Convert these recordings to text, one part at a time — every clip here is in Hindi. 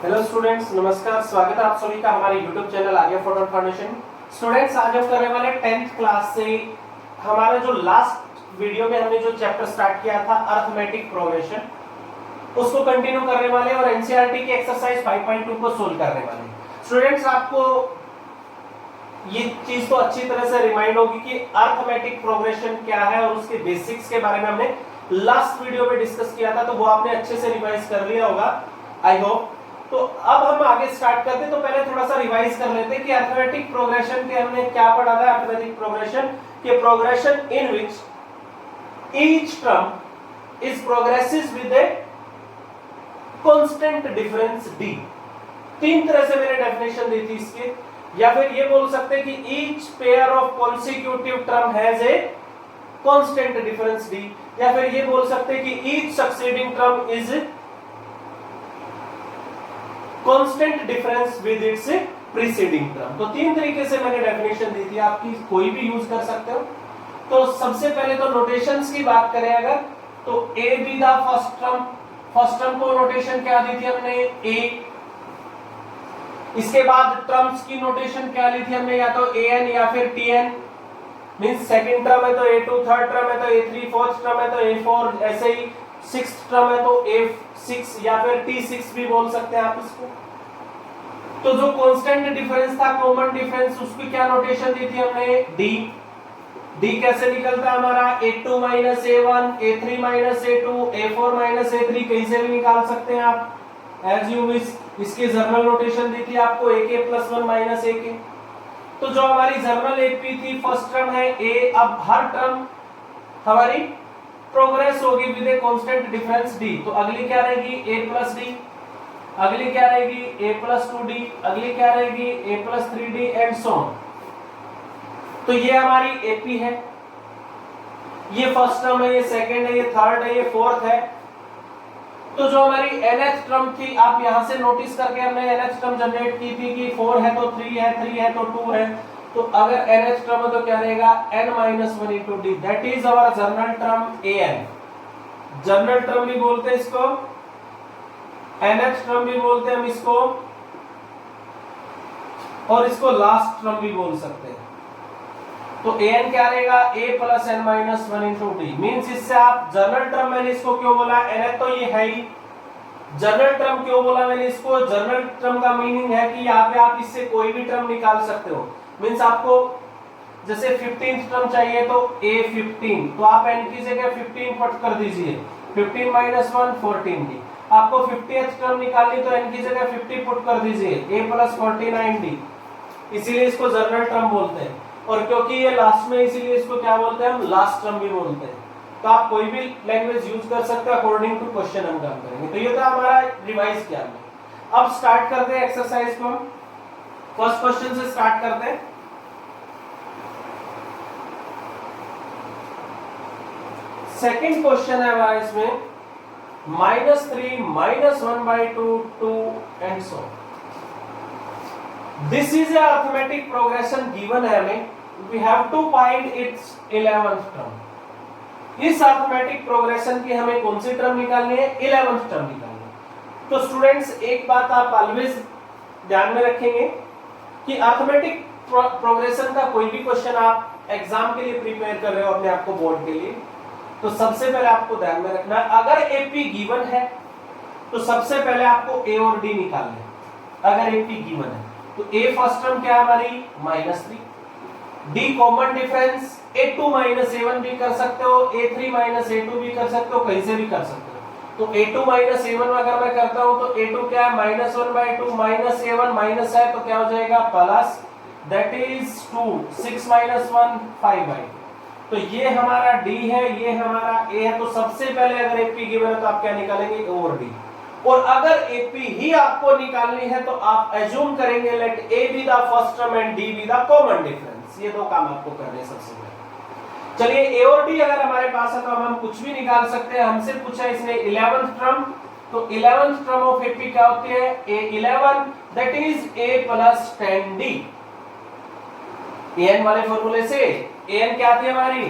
हेलो स्टूडेंट्स, नमस्कार। स्वागत है आप सभी का हमारे YouTube channel Arya photo foundation. Students, आज हम करने वाले 10th क्लास से हमारा जो लास्ट वीडियो में हमने जो चैप्टर स्टार्ट किया था अरिथमेटिक प्रोग्रेशन, उसको कंटिन्यू करने वाले और एनसीईआरटी की एक्सरसाइज 5.2 को सोल्व करने वाले। स्टूडेंट्स, आपको ये चीज तो अच्छी तरह से रिमाइंड होगी कि अरिथमेटिक प्रोग्रेशन क्या है और उसके बेसिक्स के बारे में हमने लास्ट वीडियो में डिस्कस किया था, तो वो आपने अच्छे से रिवाइज कर लिया होगा, आई होप। तो अब हम आगे स्टार्ट करते हैं, तो पहले थोड़ा सा रिवाइज कर लेते हैं कि अरिथमेटिक प्रोग्रेशन के हमने क्या पढ़ा था। अरिथमेटिक प्रोग्रेशन के progression in which each term is progresses with A constant difference D. तीन तरह से मैंने डेफिनेशन दी थी इसके, या फिर ये बोल सकते हैं कि each pair of consecutive term has a constant difference D, या फिर ये बोल सकते हैं कि each succeeding term is constant difference with its preceding term. तो तीन तरीके से मैंने डेफिनेशन दी थी, आपकी कोई भी यूज कर सकते हो। तो सबसे पहले तो नोटेशंस की बात करें अगर, तो ए बी द फर्स्ट टर्म को नोटेशन क्या दी थी हमने, ए। इसके बाद टर्म्स की नोटेशन क्या ली थी हमने, या तो ए एन या फिर T N. Means second term है तो A2, थर्ड टर्म है तो A3, फोर्थ टर्म है तो A4, ऐसे ही सिक्स्थ टर्म है तो A6 या फिर T6 भी बोल सकते हैं आप इसको। तो जो कांस्टेंट डिफरेंस था, कॉमन डिफरेंस, उसकी क्या नोटेशन दी थी हमने, D। D कैसे निकलता है हमारा, A2 minus A1, A3 minus A2, A4 minus A3, कहीं से भी निकाल सकते हैं आप एज यू विश। इसकी जर्नल नोटेशन दी थी आपको AK प्लस 1 माइनस AK। तो जो हमारी जर्नल एपी थी, फर्स्ट टर्म है ए। अब हर टर्म हमारी प्रोग्रेस होगी with A constant difference D. तो अगली क्या रहेगी, ए प्लस डी। अगली क्या रहेगी, ए प्लस 2d। अगली क्या रहेगी, A plus 3d and so on. तो ये हमारी एपी है, ये फर्स्ट टर्म है, ये सेकंड है, ये थर्ड है, ये फोर्थ है। तो जो हमारी nth टर्म थी, आप यहां से नोटिस करके हमने nth टर्म जनरेट की थी कि 4 है तो 3 है, 3 है तो 2 है। तो अगर nth टर्म है तो क्या रहेगा, n-1 into d, that is our general term an। General term भी बोलते हैं इसको, nth टर्म भी बोलते हैं हम इसको, और इसको लास्ट टर्म भी बोल सकते हैं। तो an क्या रहेगा, a plus n-1 into d। Means इससे आप जनरल टर्म, मैंने इसको क्यों बोला, nth तो ये है ही। जनरल टर्म क्यों बोला मैंने इसको, जनरल टर्म का मीनिंग है कि यहाँ पे आप इससे कोई भी टर्म निकाल सकते हो। मींस आपको जैसे 15th टर्म चाहिए तो a15, तो आप n की जगह 15 पुट कर दीजिए, 15 माइनस 1 14d। आपको 50th टर्म निकालनी तो n की जगह 50 पुट कर दीजिए, a प्लस 49d। इसीलिए इसको जनरल टर्म बोलते हैं, और क्योंकि ये लास्ट में, इसीलिए इसको क्या बोलते हैं हम, लास्ट टर्म भी बोलते हैं। तो आप कोई भी लैंग्वेज यूज कर सकते हो, अकॉर्डिंग टू क्वेश्चन हम काम करेंगे। तो ये था हमारा रिवाइज किया हमने। अब स्टार्ट करते हैं एक्सरसाइज को, हम फर्स्ट क्वेश्चन से स्टार्ट करते हैं। सेकंड क्वेश्चन है हमारा इसमें, -3 -1/2 2 and so. This is a arithmetic progression given है हमें, we have to find its 11th term. इस अरिथमेटिक प्रोग्रेशन की हमें कौन सी टर्म निकालनी है, 11th टर्म निकालनी है। तो स्टूडेंट्स, एक बात आप ऑलवेज ध्यान में रखेंगे कि अरिथमेटिक प्रोग्रेशन का कोई भी क्वेश्चन आप एग्जाम के लिए प्रिपेयर कर रहे हो अपने आप को बोर्ड के लिए, तो सबसे पहले आपको ध्यान में रखना है, अगर एपी गिवन है तो सबसे पहले आपको ए और डी निकालना है। अगर एपी गिवन है तो ए फर्स्ट टर्म क्या है हमारी, -3। D common difference, A2 minus A1 भी कर सकते हो, A3 माइनस A2 भी कर सकते हो, कहीं से भी कर सकते हो। तो A2 माइनस A1 अगर मैं करता हूं तो A2 क्या है, -1/2 माइनस A1 माइनस है तो क्या हो जाएगा, प्लस, दैट इज 2, 6 माइनस 1 5/2। तो ये हमारा D है, ये हमारा A है। तो सबसे पहले अगर AP गिवन है तो आप क्या निकालेंगे, A और D। और अगर AP ही आपको निकालनी है तो आप एज्यूम करेंगे let A be the first term and D be the common difference. ये दो काम आपको करने हैं सबसे पहले। चलिए, A और D अगर हमारे पास है तो हम कुछ भी निकाल सकते हैं। हमसे पूछा इसने 11th टर्म, तो 11th टर्म ऑफ AP क्या होती है, A11, that is A plus 10D। an वाले फॉर्मूले से an क्या थी हमारी,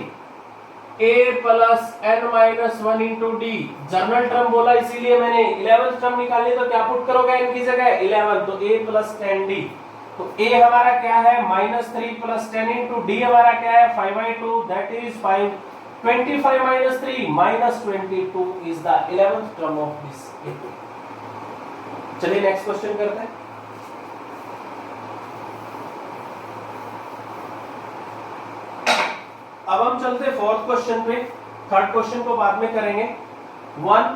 a plus n minus 1 into D, general term बोला इसीलिए मैंने 11th टर्म निकालनी, तो क्या पुट करोगे n की जगह 11, तो a प्लस 10d, तो a हमारा क्या है -3 प्लस 10 इंटू डी हमारा क्या है 5/2, that is 5, 25 minus 3 minus 22 is the 11th term of this AP। चलिए नेक्स्ट क्वेश्चन करते हैं। अब हम चलते हैं फोर्थ क्वेश्चन पे, थर्ड क्वेश्चन को बाद में करेंगे। 1,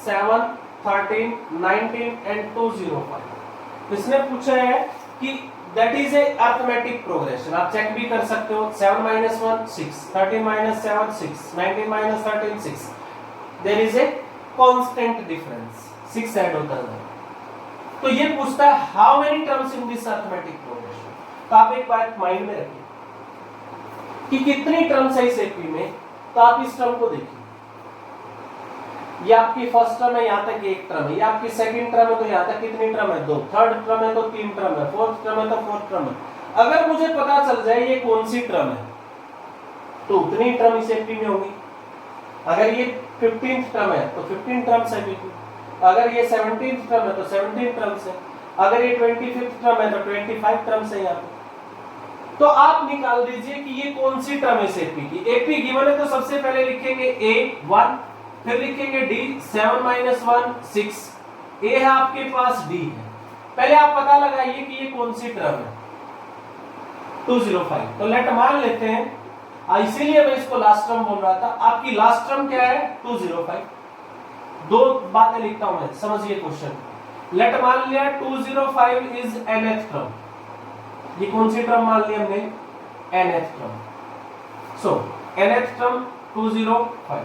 7, 13, 19 एंड 205 इसने पूछा है कि that is a arithmetic progression, आप चेक भी कर सकते हो। 7 minus 1 6, 13 minus 7 6, 19 minus 13 6, there is a constant difference, 6 add होता है। तो ये पूछता है how many terms in this arithmetic progression. तो आप एक बात माइंड में रखिए कि कितनी टर्म्स है इस एपी में, तो आप इस टर्म को देखिए, ये आपकी फर्स्ट टर्म है, यहां तक एक टर्म है, ये आपकी सेकंड टर्म है, तो यहां तक कितनी टर्म है 2, थर्ड टर्म है तो 3 टर्म है, फोर्थ टर्म है तो 4 टर्म है। अगर मुझे पता चल जाए ये कौन सी टर्म है तो उतनी टर्म इस एपी में होगी। अगर ये 15th टर्म है तो 15 टर्म्स है एपी, अगर ये 17th टर्म है तो 17 टर्म्स है, अगर ये 25th टर्म है तो 25 टर्म्स है यहाँ पे। तो आप निकाल दीजिए कि ये कौन सी टर्म है इस एपी की। एपी गिवन है तो सबसे पहले लिखेंगे a 1, फिर लिखेंगे d 7 माइनस 1 6, a है आपके पास, d है। पहले आप पता लगाइए कि ये कौन सी टर्म है 205। तो लेट मान लेते हैं, इसीलिए मैं इसको लास्ट टर्म बोल रहा था। आपकी लास्ट टर्म क्या है 205। दो बातें लिखता हूं मैं, समझिए क्वेश्चन। लेट मान लिया 205 इज nth टर्म, ये कौन सी टर्म मान ली हमने nth टर्म। सो nth टर्म 205,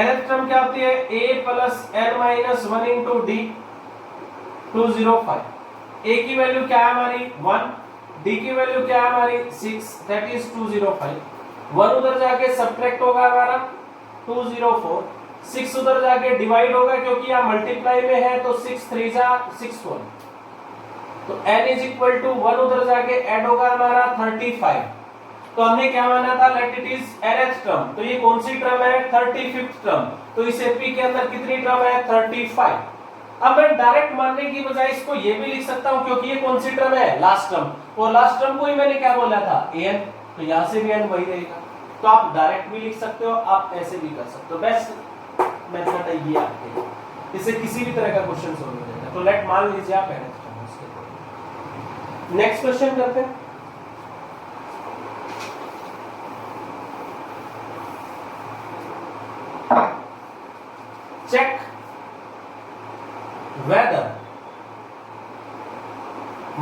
nth टर्म क्या होती है a plus n minus 1 into D 205। a की वैल्यू क्या है हमारी 1, d की वैल्यू क्या है हमारी 6, दैट इज 205। 1 उधर जाके सब्ट्रैक्ट होगा हमारा 204, 6 उधर जाके डिवाइड होगा क्योंकि यहां मल्टीप्लाई में है, तो 6 3 जा 6 1, तो n इज इक्वल टू 1 उधर जाके ऐड होगा हमारा 35। तो हमने क्या माना था let it is nth term, तो ये कौन सी टर्म है 35th टर्म। तो इस एपी के अंदर कितनी टर्म है 35। अब मैं डायरेक्ट मानने की बजाय इसको ये भी लिख सकता हूं क्योंकि ये कौन सी टर्म है लास्ट टर्म, और लास्ट टर्म को ही मैंने क्या बोला था an, तो यहां से भी n वही रहेगा। तो आप डायरेक्ट भी लिख सकते हो, आप ऐसे भी कर सकते हो, बेस्ट मेथड है ये आपके लिए, इससे किसी भी तरह का क्वेश्चन सॉल्व हो जाएगा। तो लेट मान लीजिए आप nth टर्म, उसके नेक्स्ट क्वेश्चन करते हैं। Check whether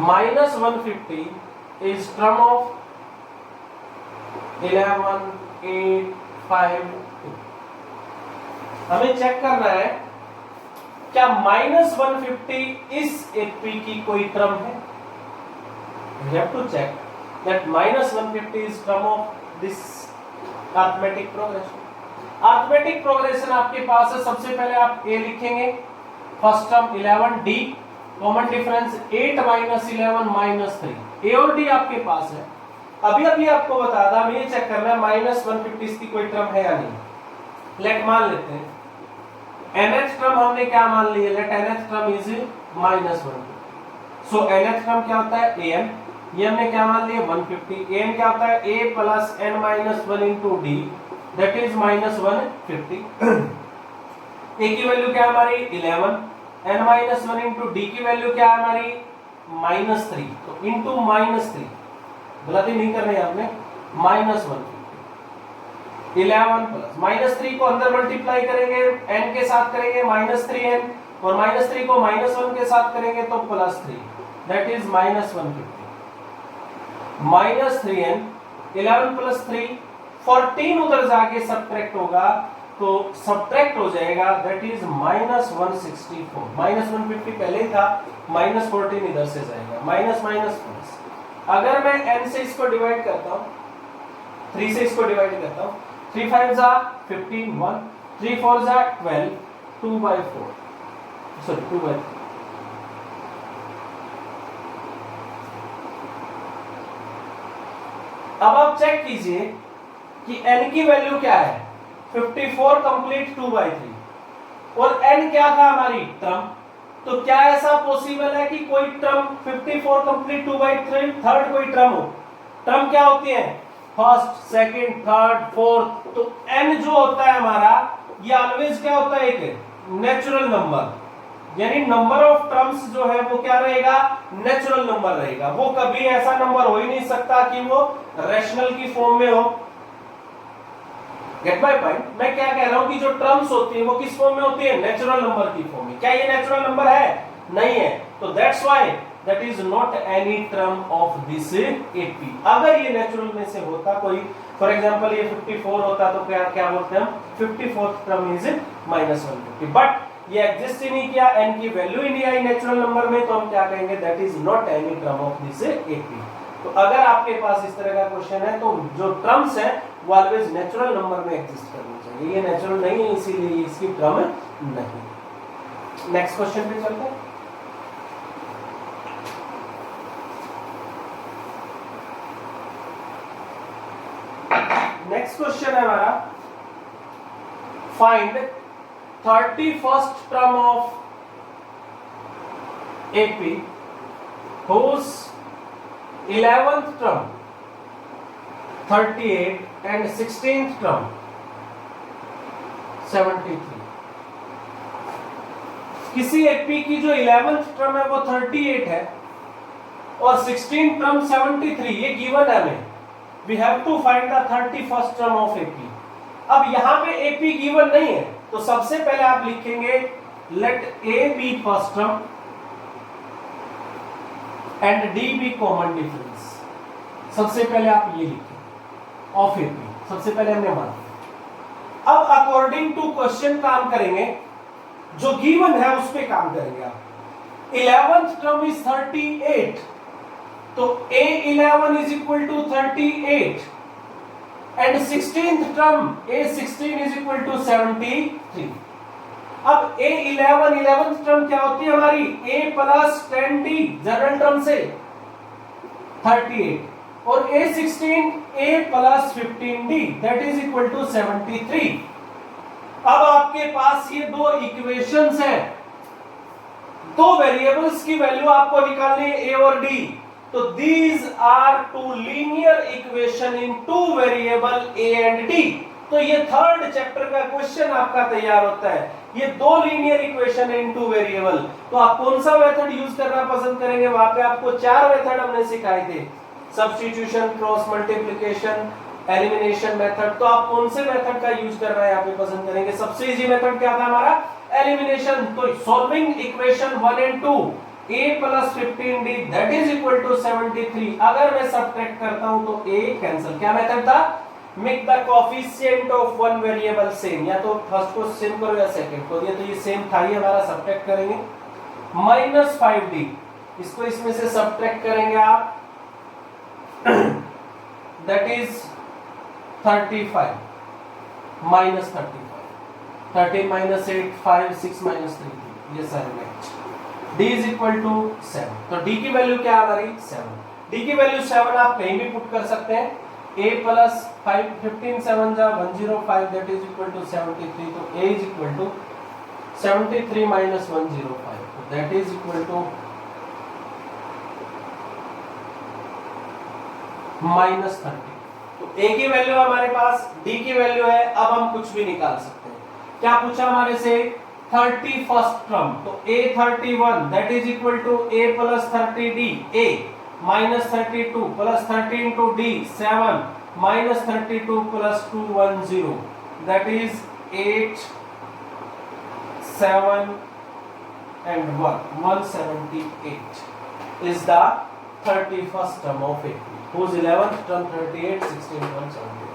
minus 150 is term of 11, 8, 5, 2। हमें चेक करना है क्या माइनस 150 इस एपी की कोई टर्म है। We have to check that minus 150 is term of this arithmetic progression। Arithmetic progression आपके पास है, सबसे पहले आप a लिखेंगे, first term 11d, common difference 8 minus 11 minus 3, a और d आपके पास है। अभी अभी आपको बता था, हमें ये चेक करना है माइनस 150 की कोई टर्म है या नहीं। लेट मान लेते हैं nth टर्म हमने क्या मान ली है, let nth term is minus 150। So nth term क्या होता है an, ये हमने क्या मान लिया 150। an क्या होता है a plus n minus 1 into D, that is minus 150। a की वैल्यू क्या है हमारी 11, n माइनस 1 इंटू डी की वैल्यू क्या है हमारी माइनस 3, तो इंटू माइनस 3, गलती नहीं करनी है आपने, माइनस 150। 11 प्लस माइनस 3 को अंदर मल्टीप्लाई करेंगे n के साथ करेंगे माइनस 3n, और माइनस 3 को माइनस 1 के साथ करेंगे तो plus 3, that is minus 150। Minus 3n 11 plus 3 14 उधर जाके सब्ट्रैक्ट होगा तो सब्ट्रैक्ट हो जाएगा, दैट इज माइनस 164। माइनस 150 पहले ही था, माइनस 14 इधर से जाएगा, माइनस माइनस प्लस। अगर मैं n से इसको डिवाइड करता हूं, 3 से इसको डिवाइड करता हूं, 3 5 जा 15 1, 3 4 जा 12, 2/4, सॉरी 2/3। अब आप चेक कीजिए कि n की वैल्यू क्या है 54 कंप्लीट 2/3 और n क्या था हमारी टर्म। तो क्या ऐसा पॉसिबल है कि कोई टर्म 54 कंप्लीट 2/3 थर्ड कोई टर्म हो। टर्म क्या होती है फर्स्ट सेकंड थर्ड फोर्थ। तो n जो होता है हमारा ये ऑलवेज क्या होता है एक नेचुरल नंबर, यानी नंबर ऑफ टर्म्स जो है वो क्या रहेगा नेचुरल नंबर रहेगा। वो कभी ऐसा नंबर हो ही नहीं सकता कि वो रैशनल की फॉर्म में हो। Gate my point. मैं क्या कह रहा हूं कि जो टर्म्स होती है वो किस फॉर्म में होती है नेचुरल नंबर की फॉर्म में। क्या ये नेचुरल नंबर है नहीं है। तो that's why that is not any term of this AP. अगर ये नेचुरल में से होता कोई फॉर एग्जांपल ये 54 होता तो क्या क्या बोलते हैं हम 54th टर्म इज -150 बट ये एग्जिस्ट ही नहीं किया n की वैल्यू ही नहीं आई नेचुरल नंबर में तो हम क्या कहेंगे that is not any term of this AP. तो अगर आपके पास इस तरह का क्वेश्चन है तो जो टर्म्स है वो ऑलवेज नेचुरल नंबर में एग्जिस्ट करनी चाहिए। ये नेचुरल नहीं है इसीलिए इसकी टर्म नहीं। नेक्स्ट क्वेश्चन पे चलते हैं। नेक्स्ट क्वेश्चन है हमारा find 31st term of AP whose 11th term 38 and 16th term 73। किसी एपी की जो 11th टर्म है वो 38 है और 16th टर्म 73 ये गिवन है हमें। We have to find the 31st term of AP. अब यहां पे एपी गिवन नहीं है तो सबसे पहले आप लिखेंगे let A be first term and D be common difference. सबसे पहले आप ये लिखें ऑफ एपी। सबसे पहले हमने मान लिया। अब अकॉर्डिंग टू क्वेश्चन काम करेंगे, जो गिवन है उस पे काम करेंगे आप। 11th टर्म इज 38 तो A11 is equal to 38 and 16th term A16 is equal to 73। अब A11 11th टर्म क्या होती है हमारी A plus 10D general term से 38 और A16 A plus 15D that is equal to 73। अब आपके पास ये दो इक्वेशंस हैं, दो वेरिएबल्स की वैल्यू आपको निकालनी है A और D। तो these are two linear equation in two variable A and D। तो ये थर्ड चैप्टर का क्वेश्चन आपका तैयार होता है। ये दो linear equation in two variable. तो आप कौन सा मेथड यूज करना पसंद करेंगे। वहां पे आपको चार मेथड हमने सिखाए थे, substitution, cross multiplication, elimination method. तो आप कौन से मेथड का यूज करना है यहाँ पे पसंद करेंगे। सबसे इजी मेथड क्या था हमारा एलिमिनेशन। तो solving equation 1 and 2 a plus 15d that is equal to 73। अगर मैं सब्ट्रैक्ट करता हूं तो a कैंसिल। क्या मेथड था make the coefficient of one variable same, या तो फर्स्ट को सेम करो या सेकंड को। ये तो ये सेम था ही हमारा, सब्ट्रैक्ट करेंगे -5d इसको इसमें से सब्ट्रैक्ट करेंगे आप दैट इज 35 -35 13 -8 5 6 -3 ये सारे match. d is equal to 7। तो d की वैल्यू क्या है हमारी 7। d की वैल्यू 7 आप कहीं भी पुट कर सकते हैं। a प्लस 5 15 7 जा 105 दैट इज इक्वल टू 73। तो a is equal to 73 minus 105 तो दैट इज इक्वल टू -30। तो a की वैल्यू हमारे पास, d की वैल्यू है। अब हम कुछ भी निकाल सकते हैं। क्या पूछा हमारे से 31st टर्म। तो A31 that is equal to A plus 30D A minus 32 plus 13 into D 7 minus 32 plus 210 that is 8 7 and 1 178 is the 31st term of AP whose 11th term 38 16 178।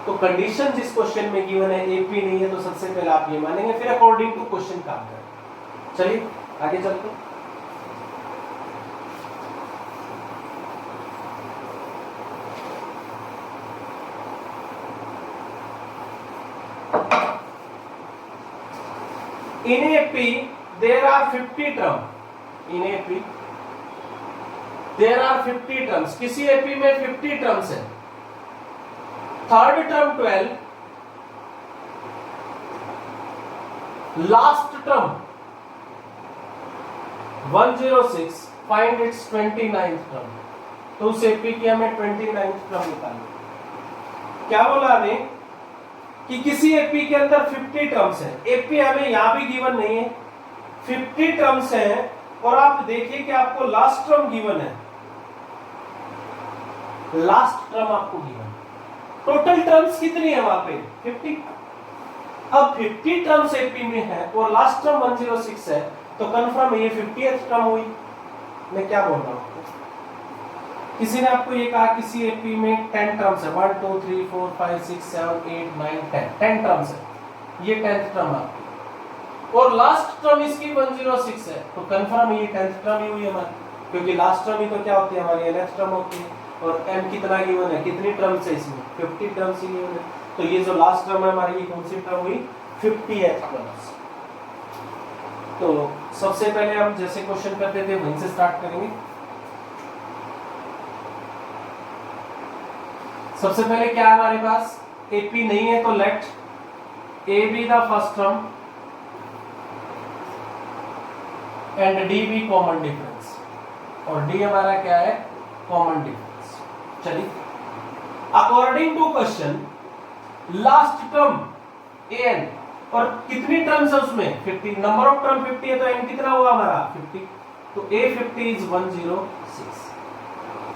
तो कंडीशन जिस क्वेश्चन में गिवन है एपी नहीं है तो सबसे पहले आप ये मानेंगे, फिर अकॉर्डिंग टू क्वेश्चन काम करें। चलिए आगे चलते हैं। In AP there are 50 term। In AP there are 50 terms। किसी AP में 50 terms है third term 12, last term 106, find its 29th term. तो उस एपी की हमें 29th टर्म निकालनी। क्या बोला हमें कि किसी एपी के अंदर 50 टर्म्स है। एपी हमें यहां भी गिवन नहीं है, 50 टर्म्स है, और आप देखिए कि आपको लास्ट टर्म गिवन है, लास्ट टर्म आपको गिवन। टोटल टर्म्स कितनी है वहां पे 50। अब 50 टर्म्स एपी में है और लास्ट टर्म 106 है, तो कंफर्म ये 50th टर्म हुई। मैं क्या बोल रहा हूं, किसी ने आपको ये कहा किसी एपी में 10 टर्म्स है, 1 2 3 4 5 6 7 8 9 10 टर्म्स है, ये 10th टर्म आपकी, और लास्ट टर्म इसकी 106 है, तो कंफर्म ये 10th टर्म ही हुई हमारी, क्योंकि लास्ट टर्म ही तो क्या होती है हमारी nth टर्म होती है। और m कितना गिवन है, कितनी टर्म्स है इसमें 50 टर्म्स ही गिवन है, तो ये जो लास्ट टर्म है हमारी, ये कौन सी टर्म हुई 50th टर्म्स। तो सबसे पहले हम जैसे क्वेश्चन करते थे वहीं से स्टार्ट करेंगे। सबसे पहले क्या है हमारे पास, एपी नहीं है तो let A be the first term and D be common difference, और डी हमारा क्या है कॉमन डिफरेंस। चलिए, according to question last term A N, और कितनी टर्म्स है उसमें 50, नंबर ऑफ टर्म 50 है, तो एन कितना हुआ हमारा 50, तो A50 is 106,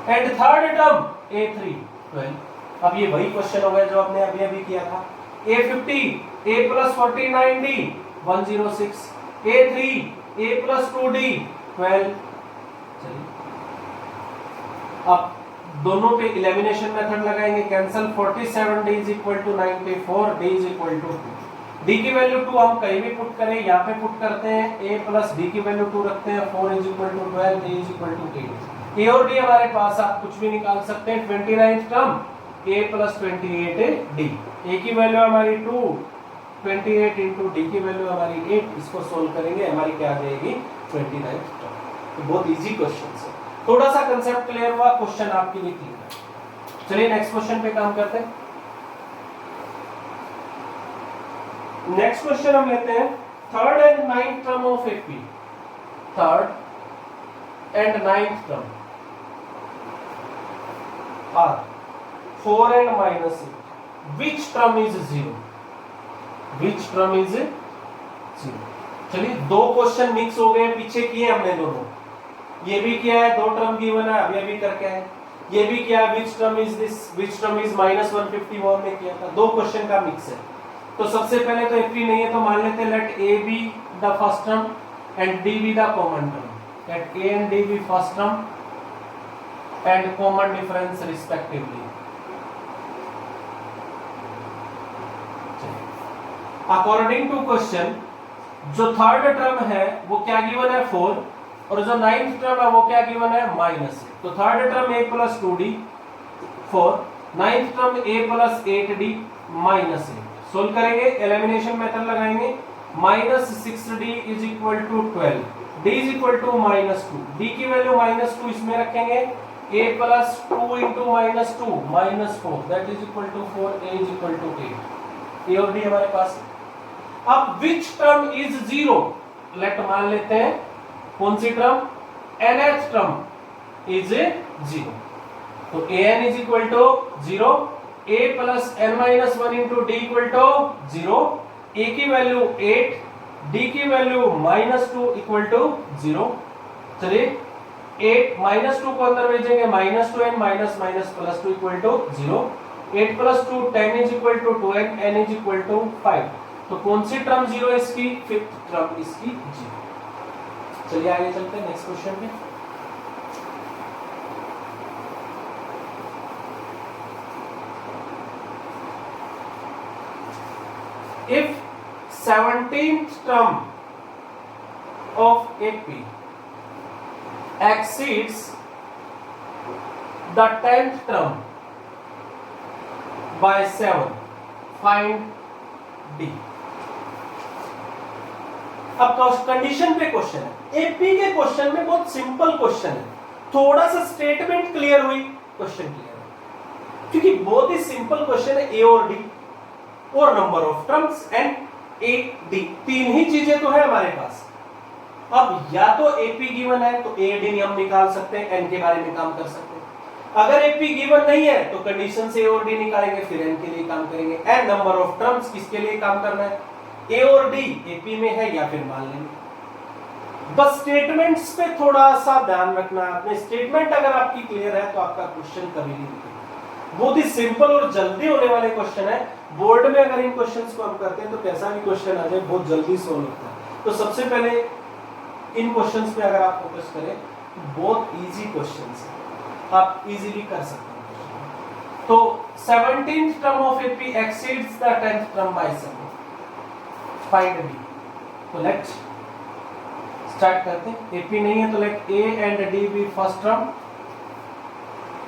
and third term A3 12। अब ये वही क्वेश्चन हो गया जो आपने अभी अभी किया था, A50 A plus 49D 106, A3 A plus 2D 12। चलिए, अब दोनों पे एलिमिनेशन मेथड लगाएंगे, cancel 47D is equal to 94, D is equal to 2। D की वैल्यू 2 हम कहीं भी पुट करें, यहाँ पे पुट करते हैं, A प्लस D की वैल्यू 2 रखते हैं, 4 is equal to 12, D is equal to 8। A और D हमारे पास आप कुछ भी निकाल सकते हैं, 29th term A plus 28D, A की वैल्यू हमारी 2, 28 इंटू D की वैल्यू हमारी 8, इसको सोल्व करेंगे हमारी क्या आ जाएगी 29th टर्म। तो बहुत इजी क्वेश्चन है, थोड़ा सा कंसेप्ट क्लियर हुआ, क्वेश्चन आपके लिए क्लियर है। चलिए नेक्स्ट क्वेश्चन पे काम करते हैं। नेक्स्ट क्वेश्चन हम लेते हैं, third and ninth term of AP, third and ninth term are 4 and minus 8, which term is 0, which term is 0। चलिए, दो क्वेश्चन मिक्स हो गए, पीछे किए हमने दोनों, ये भी किया है, दो टर्म गिवन है अभी अभी करके है, ये भी किया which term is this, which term is -150, वो हमने किया था, दो क्वेश्चन का मिक्स है। तो सबसे पहले तो एपी नहीं है, तो मान लेते हैं let A be the first term and D be the common term, let A and D be first term and common difference respectively. According to question जो थर्ड टर्म है वो क्या गिवन है 4, और जो नाइन्थ टर्म है वो क्या गिवन है -8। तो third term a plus 2d 4, ninth term a plus 8d -8। Solve करेंगे, एलिमिनेशन मेथड लगाएंगे, -6d is equal to 12, d is equal to -2, d की वैल्यू -2 इसमें रखेंगे, a plus 2 into -2 -4, that is equal to 4, a is equal to 8। A और डी हमारे पास। अब विच टर्म इज 0, लेट मान लेते हैं कौन सी टर्म, nth टर्म इज 0, तो an is equal to 0, a plus n minus 1 into D equal to 0, a की वैल्यू 8, d की वैल्यू -2 इक्वल टू 0। चलिए, 8 -2 को अंदर भेजेंगे, -2n minus minus +2 equal to 0, 8 + 2 10 is equal to 2n, n is equal to 5। तो कौन सी टर्म 0 है इसकी, फिफ्थ टर्म इसकी 0। चलिए आगे चलते हैं नेक्स्ट क्वेश्चन पे। If 17th term of AP exceeds the 10th term by 7, find D। अब कंडीशन पे क्वेश्चन है, एपी के क्वेश्चन में बहुत सिंपल क्वेश्चन है, थोड़ा सा स्टेटमेंट क्लियर हुई क्वेश्चन क्लियर है। क्योंकि बहुत ही सिंपल क्वेश्चन है, ए और डी और number of terms and A D, तीन ही चीजें तो है हमारे पास। अब या तो एपी गिवन है तो ए डी हम निकाल सकते हैं, एन के बारे में काम कर सकते हैं। अगर एपी गिवन नहीं है तो कंडीशन से ए और डी निकालेंगे, फिर एन के लिए काम करेंगे। एन नंबर ऑफ टर्म्स किसके लिए काम करना है, ए और डी एपी में है या फिर मान लेंगे। बस स्टेटमेंट्स पे थोड़ा सा ध्यान रखना, अपने स्टेटमेंट अगर आपकी क्लियर है तो आपका क्वेश्चन कभी नहीं दिखेगा। बहुत ही सिंपल और जल्दी होने वाले क्वेश्चन है। बोर्ड में अगर इन क्वेश्चंस को हम करते हैं तो कैसा भी क्वेश्चन आ जाए बहुत जल्दी सोल्व होता है। तो सबसे पहले इन क्वेश्चंस पे अगर आप फोकस करें, बहुत इजी क्वेश्चंस है, आप इजीली कर सकते हैं। तो 17th term of AP exceeds the 10th term by some, find D. तो लेट्स स्टार्ट करते हैं। एपी नहीं है तो let A and D be first term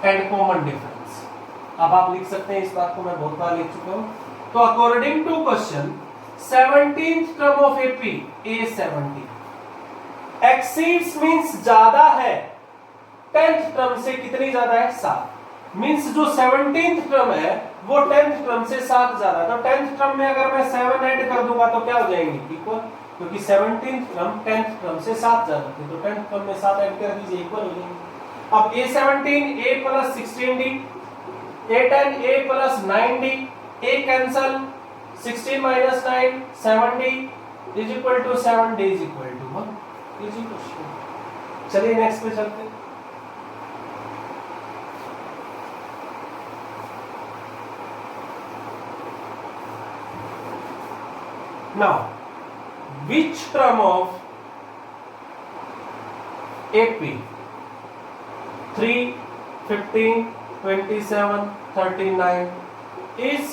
and common difference. अब आप लिख सकते हैं, इस बात को मैं बहुत बार लिख चुका हूं। तो according to question 17th term of AP A 70 exceeds means ज्यादा है 10th टर्म से, कितनी ज्यादा है 7, मींस जो 17th टर्म है वो 10th टर्म से 7 ज्यादा है। तो 10th टर्म में अगर मैं 7 ऐड कर दूंगा तो क्या हो जाएंगे, इक्वल, क्योंकि 17th टर्म 10th टर्म से 7 ज्यादा थी, तो 10th टर्म में 7 ऐड कर दीजिए, इक्वल हो जाएंगे। अब A17 A plus 16D, A10 A plus 9D, A cancel, 16 minus 9 7D is equal to 7D is equal to 1। Easy question. चलिए नेक्स्ट पे चलते हैं। Now which term of AP 3, 15, 27, 39 is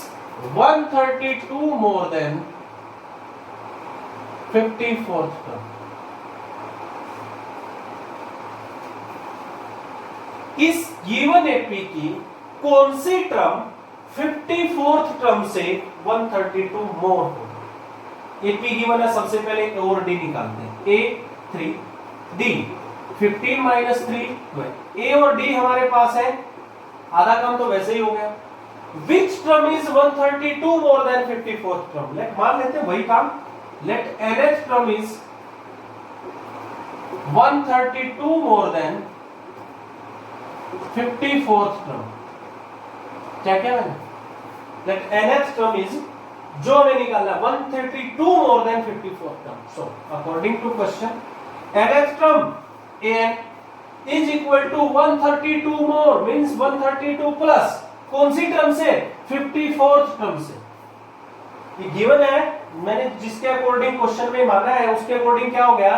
132 more than 54th term? इस गिवन एपी की कौन सी टर्म 54th टर्म से 132 मोर होगी? एपी गिवन है, सबसे पहले ए और डी निकालते हैं। ए 3 डी 15 माइनस 3 12। ए और डी हमारे पास है, आधा काम तो वैसे ही हो गया। Which term is 132 more than 54th term? Let मान लेते हैं वही काम, let nth term is 132 more than 54th term. क्या क्या मैंने, लेट nth टर्म इज, जो हमें निकालना 132 more than 54th term. So according to question nth term an is equal to 132 more means 132 plus कौन सी टर्म से, 54th टर्म से। ये गिवन है, मैंने जिसके अकॉर्डिंग क्वेश्चन में माना है उसके अकॉर्डिंग क्या हो गया,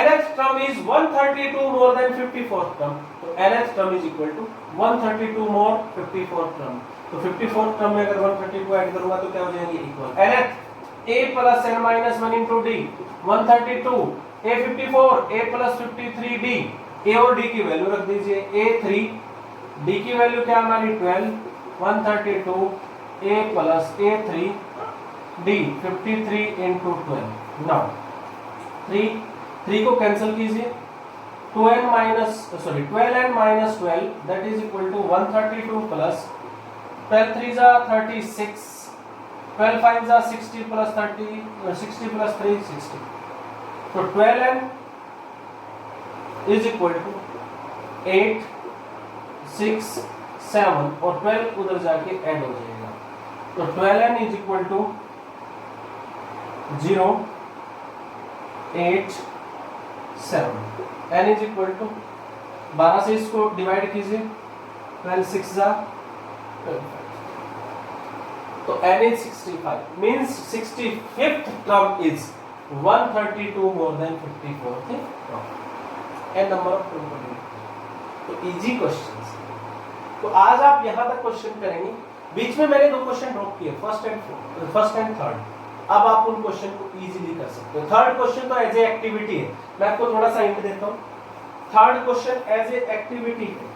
nth term is 132 more than 54th term. तो nth term is equal to 132 more 54th term. तो 54th टर्म में अगर 132 ऐड करूंगा तो क्या हो जाएंगे, equal. nth a plus n minus 1 into D 132, a 54 a plus 53 D, a और d की वैल्यू रख दीजिए, a 3 d की वैल्यू क्या हमारी 12, 132 a plus a 3 d 53 into 12। Now 3 को कैंसिल कीजिए, 12n minus 12 that is equal to 132 plus 12 3 जा 36, 12 5 जा 60 प्लस 30, 60 प्लस 3 60। तो 12n इज इक्वल टू 8 6 7 और 12 उधर जाके ऐड हो जाएगा। तो 12n is equal to 0 8 7, n is equal to 12 से इसको डिवाइड कीजिए, 12 6 जा 12। तो n is 65 means 65th term is 132 more than 54th term। n number of term। तो इजी क्वेश्चंस। तो आज आप यहां तक क्वेश्चन करेंगे। बीच में मैंने दो क्वेश्चन ड्रॉप किए, फर्स्ट एंड थर्ड। अब आप उन क्वेश्चन को इजीली कर सकते हो। थर्ड क्वेश्चन तो एज ए एक्टिविटी है, मैं आपको थोड़ा सा हिंट देता हूं। Third question as a activity है।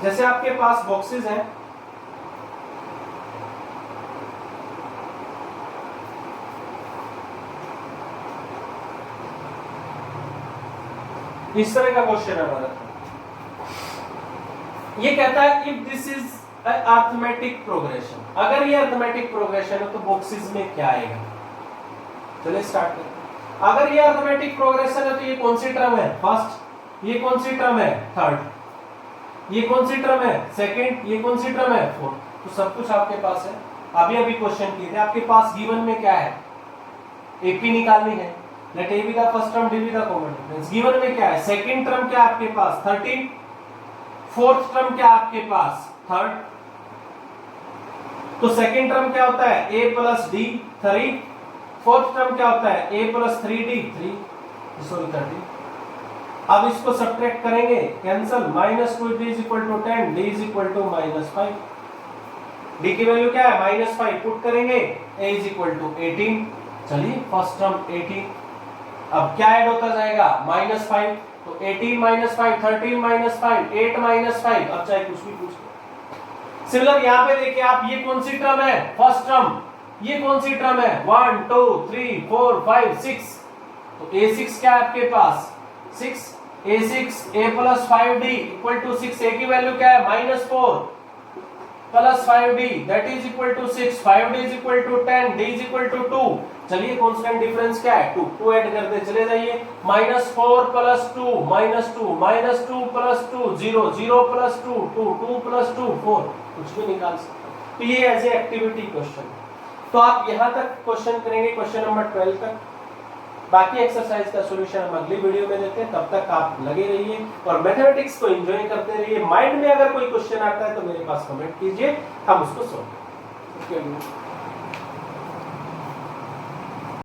जैसे आपके पास बॉक्सेस हैं, इस तरह का क्वेश्चन है हमारा। ये कहता है if this is arithmetic progression, अगर ये अरिथमेटिक प्रोग्रेशन है तो बॉक्सेस में क्या आएगा। चलिए स्टार्ट करते हैं। अगर ये अरिथमेटिक प्रोग्रेशन है तो ये कौन सी टर्म है फर्स्ट, ये कौन सी टर्म है थर्ड, ये कौन सी टर्म है सेकंड, ये कौन सी टर्म है फोर्थ। तो सब कुछ आपके पास है। अभी अभी क्वेश्चन किए थे आपके पास गिवन में क्या है, एपी निकालनी है, let A be the first term D be the common difference. Given में क्या है, सेकंड टर्म क्या आपके पास 13, फोर्थ टर्म क्या आपके पास थर्ड। तो सेकंड टर्म क्या होता है a plus D 3, fourth term क्या होता है a प्लस 3d 3, सॉरी 30। अब इसको सब्ट्रैक्ट करेंगे, cancel, -2d is equal to 10, d is equal to -5। d की वैल्यू क्या है -5, पुट करेंगे a इज इक्वल टू 18। चलिए फर्स्ट टर्म 18, अब क्या ऐड होता जाएगा -5, तो 18 - 5 13 - 5 8 - 5। अब चाहे कुछ भी पूछ लो। सिमिलर यहाँ पे देखिए आप, ये कौन सी टर्म है फर्स्ट टर्म, ये कौन सी टर्म है 1 2 3 4 5 6। तो a6 क्या है आपके पास 6, a6 a plus 5d equal to 6। a की वैल्यू क्या है -4 plus 5d that is equal to 6, 5d is equal to 10, d is equal to 2। चलिए कांस्टेंट डिफरेंस क्या है 2, 2 ऐड करते चले जाइए, -4 प्लस 2 -2 -2 प्लस 2 0 0 प्लस 2 2 2 प्लस 2 4, कुछ भी निकाल सकते हैं। तो ये एज ए एक्टिविटी क्वेश्चन। तो आप यहां तक क्वेश्चन करेंगे, क्वेश्चन नंबर 12 तक। बाकी एक्सरसाइज का सॉल्यूशन हम अगली वीडियो में देते हैं। तब तक आप लगे रहिए और मैथमेटिक्स को एंजॉय करते रहिए। माइंड में अगर कोई क्वेश्चन आता है तो मेरे पास कमेंट कीजिए, हम उसको सॉल्व करेंगे।